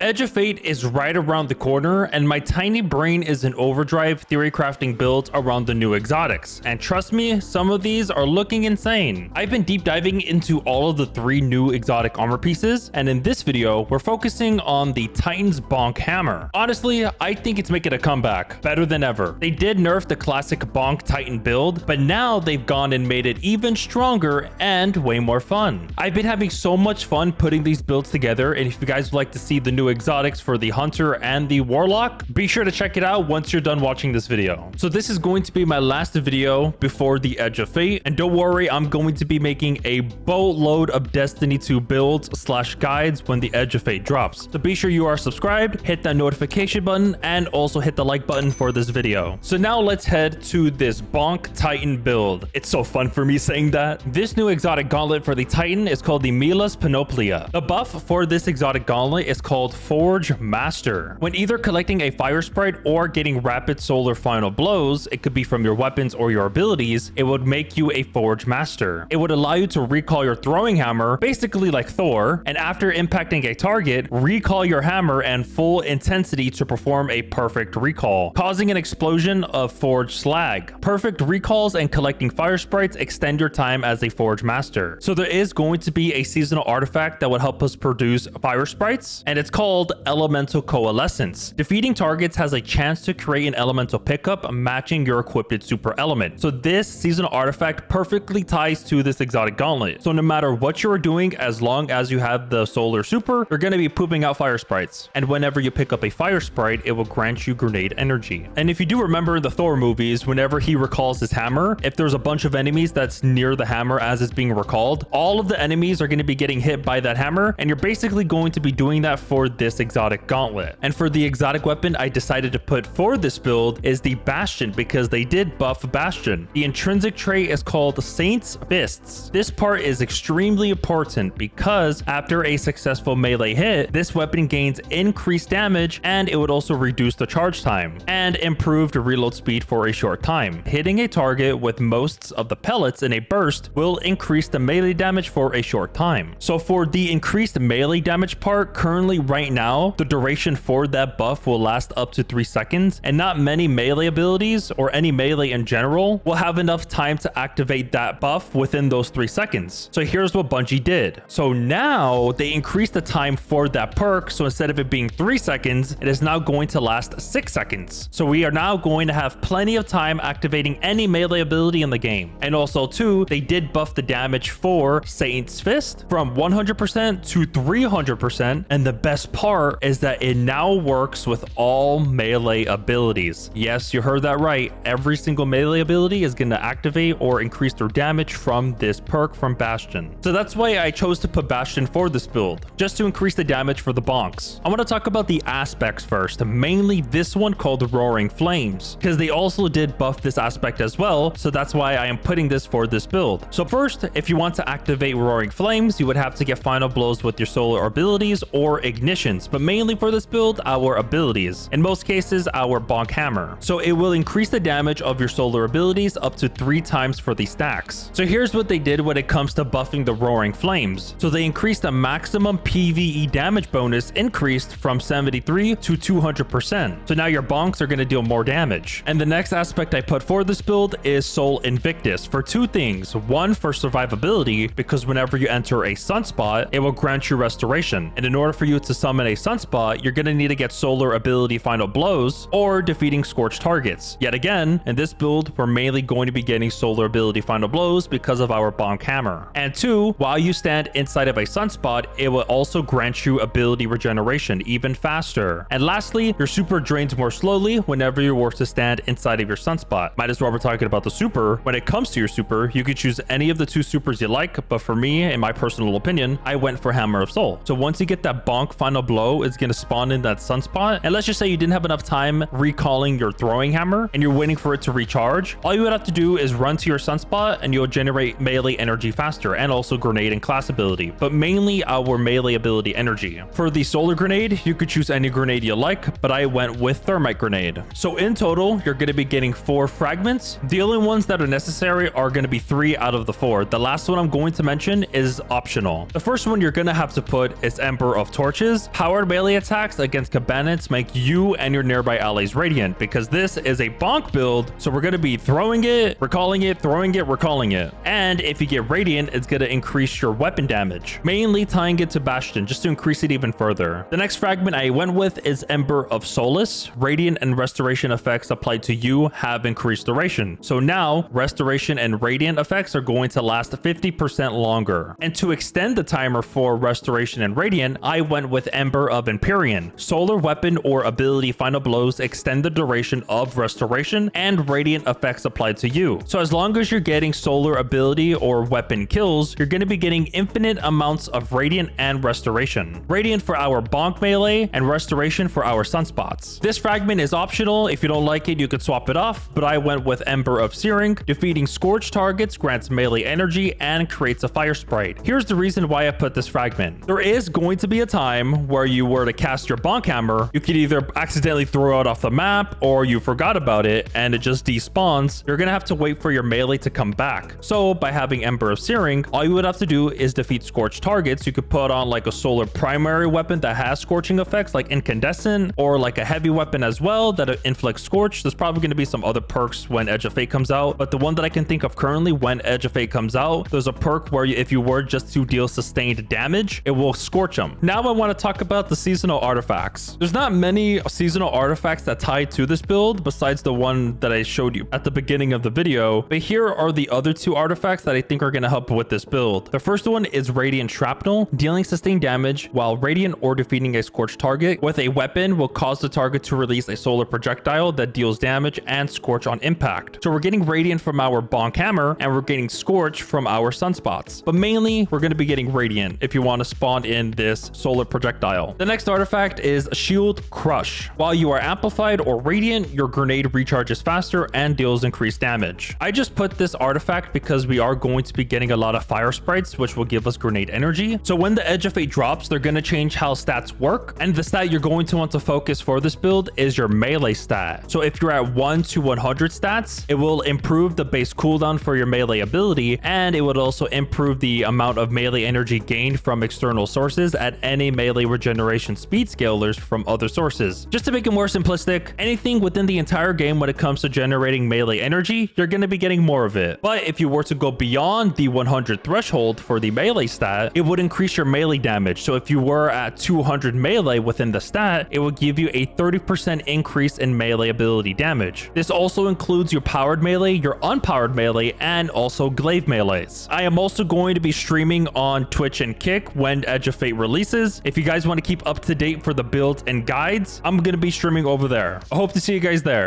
Edge of Fate is right around the corner, and my tiny brain is in overdrive theory crafting builds around the new exotics. And trust me, some of these are looking insane. I've been deep diving into all of the 3 new exotic armor pieces, and in this video, we're focusing on the Titan's Bonk hammer. Honestly, I think it's making a comeback, better than ever. They did nerf the classic Bonk Titan build, but now they've gone and made it even stronger and way more fun. I've been having so much fun putting these builds together, and if you guys would like to see the new exotics for the Hunter and the Warlock, be sure to check it out once you're done watching this video. So this is going to be my last video before the Edge of Fate, and don't worry, I'm going to be making a boatload of Destiny 2 builds / guides when the Edge of Fate drops. So be sure you are subscribed, hit that notification button, and also hit the like button for this video. So now let's head to this Bonk Titan build. It's so fun for me saying that. This new exotic gauntlet for the Titan is called the Mila's Panoplia. The buff for this exotic gauntlet is called Forge Master. When either collecting a fire sprite or getting rapid solar final blows, it could be from your weapons or your abilities, it would make you a Forge Master. It would allow you to recall your throwing hammer, basically like Thor, and after impacting a target, recall your hammer and full intensity to perform a perfect recall, causing an explosion of Forge slag. Perfect recalls and collecting fire sprites extend your time as a Forge Master. So there is going to be a seasonal artifact that would help us produce fire sprites, and it's called Elemental Coalescence. Defeating targets has a chance to create an elemental pickup matching your equipped super element. So this seasonal artifact perfectly ties to this exotic gauntlet. So no matter what you're doing, as long as you have the solar super, you're going to be pooping out fire sprites. And whenever you pick up a fire sprite, it will grant you grenade energy. And if you do remember in the Thor movies, whenever he recalls his hammer, if there's a bunch of enemies that's near the hammer as it's being recalled, all of the enemies are going to be getting hit by that hammer, and you're basically going to be doing that for this exotic gauntlet. And for the exotic weapon I decided to put for this build is the Bastion, because they did buff Bastion. The intrinsic trait is called Saint's Fists. This part is extremely important because after a successful melee hit, this weapon gains increased damage, and it would also reduce the charge time and improved reload speed for a short time. Hitting a target with most of the pellets in a burst will increase the melee damage for a short time. So for the increased melee damage part, currently right now, the duration for that buff will last up to 3 seconds, and not many melee abilities or any melee in general will have enough time to activate that buff within those 3 seconds. So here's what Bungie did. So now they increased the time for that perk, so instead of it being 3 seconds, it is now going to last 6 seconds. So we are now going to have plenty of time activating any melee ability in the game. And also too, they did buff the damage for Saint's Fist from 100% to 300%, and the best part is that it now works with all melee abilities. Yes, you heard that right. Every single melee ability is going to activate or increase their damage from this perk from Bastion. So that's why I chose to put Bastion for this build, just to increase the damage for the bonks. I want to talk about the aspects first, mainly this one called Roaring Flames, because they also did buff this aspect as well, so that's why I am putting this for this build. So first, if you want to activate Roaring Flames, you would have to get final blows with your solar abilities or ignitions, but mainly for this build, our abilities. In most cases, our Bonk hammer. So it will increase the damage of your solar abilities up to 3 times for the stacks. So here's what they did when it comes to buffing the Roaring Flames. So they increased the maximum PvE damage bonus increased from 73 to 200%. So now your bonks are going to deal more damage. And the next aspect I put for this build is Soul Invictus for 2 things. One, for survivability, because whenever you enter a sunspot, it will grant you restoration. And in order for you to summon a sunspot, you're going to need to get solar ability final blows or defeating scorched targets. Yet again, in this build, we're mainly going to be getting solar ability final blows because of our Bonk hammer. And 2, while you stand inside of a sunspot, it will also grant you ability regeneration even faster. And lastly, your super drains more slowly whenever you were to stand inside of your sunspot. Might as well we're talking about the super. When it comes to your super, you could choose any of the 2 supers you like, but for me, in my personal opinion, I went for Hammer of Soul. So once you get that Bonk final blow, it's going to spawn in that sunspot, and let's just say you didn't have enough time recalling your throwing hammer and you're waiting for it to recharge, all you would have to do is run to your sunspot and you'll generate melee energy faster, and also grenade and class ability, but mainly our melee ability energy. For the solar grenade, you could choose any grenade you like, but I went with thermite grenade. So in total, you're going to be getting 4 fragments. The only ones that are necessary are going to be 3 out of the 4. The last one I'm going to mention is optional. The first one you're going to have to put is Ember of Torches, Powered melee attacks against cabinets make you and your nearby allies radiant, because this is a bonk build, so we're going to be throwing it, recalling it, throwing it, recalling it. And if you get radiant, it's going to increase your weapon damage, mainly tying it to Bastion just to increase it even further. The next fragment I went with is Ember of Solace. Radiant and restoration effects applied to you have increased duration, so now restoration and radiant effects are going to last 50% longer. And to extend the timer for restoration and radiant, I went with Ember of Empyrean. Solar weapon or ability final blows extend the duration of restoration and radiant effects applied to you. So as long as you're getting solar ability or weapon kills, you're going to be getting infinite amounts of radiant and restoration. Radiant for our bonk melee and restoration for our sunspots. This fragment is optional. If you don't like it, you could swap it off, but I went with Ember of Searing. Defeating scorched targets grants melee energy and creates a fire sprite. Here's the reason why I put this fragment. There is going to be a time where you were to cast your bonk hammer, you could either accidentally throw it off the map or you forgot about it and it just despawns. You're gonna have to wait for your melee to come back. So by having Ember of Searing, all you would have to do is defeat scorched targets. You could put on like a solar primary weapon that has scorching effects like incandescent, or like a heavy weapon as well that inflicts scorch. There's probably going to be some other perks when Edge of Fate comes out, but the one that I can think of currently when Edge of Fate comes out, there's a perk where if you were just to deal sustained damage, it will scorch them. Now I want to talk about the seasonal artifacts. There's not many seasonal artifacts that tie to this build besides the one that I showed you at the beginning of the video, but here are the other two artifacts that I think are going to help with this build. The first one is Radiant Shrapnel. Dealing sustained damage while radiant or defeating a scorched target with a weapon will cause the target to release a solar projectile that deals damage and scorch on impact. So we're getting radiant from our bonk hammer and we're getting scorch from our sunspots, but mainly we're going to be getting radiant if you want to spawn in this solar projectile. The next artifact is Shield Crush. While you are amplified or radiant, your grenade recharges faster and deals increased damage. I just put this artifact because we are going to be getting a lot of fire sprites, which will give us grenade energy. So when the Edge of Fate drops, they're going to change how stats work, and the stat you're going to want to focus for this build is your melee stat. So if you're at 1 to 100 stats, it will improve the base cooldown for your melee ability, and it would also improve the amount of melee energy gained from external sources at any melee regeneration speed scalers from other sources. Just to make it more simplistic, anything within the entire game when it comes to generating melee energy, you're going to be getting more of it. But if you were to go beyond the 100 threshold for the melee stat, it would increase your melee damage. So if you were at 200 melee within the stat, it would give you a 30% increase in melee ability damage. This also includes your powered melee, your unpowered melee, and also glaive melees. I am also going to be streaming on Twitch and Kick when Edge of Fate releases. If you guys want to keep up to date for the builds and guides, I'm going to be streaming over there. I hope to see you guys there.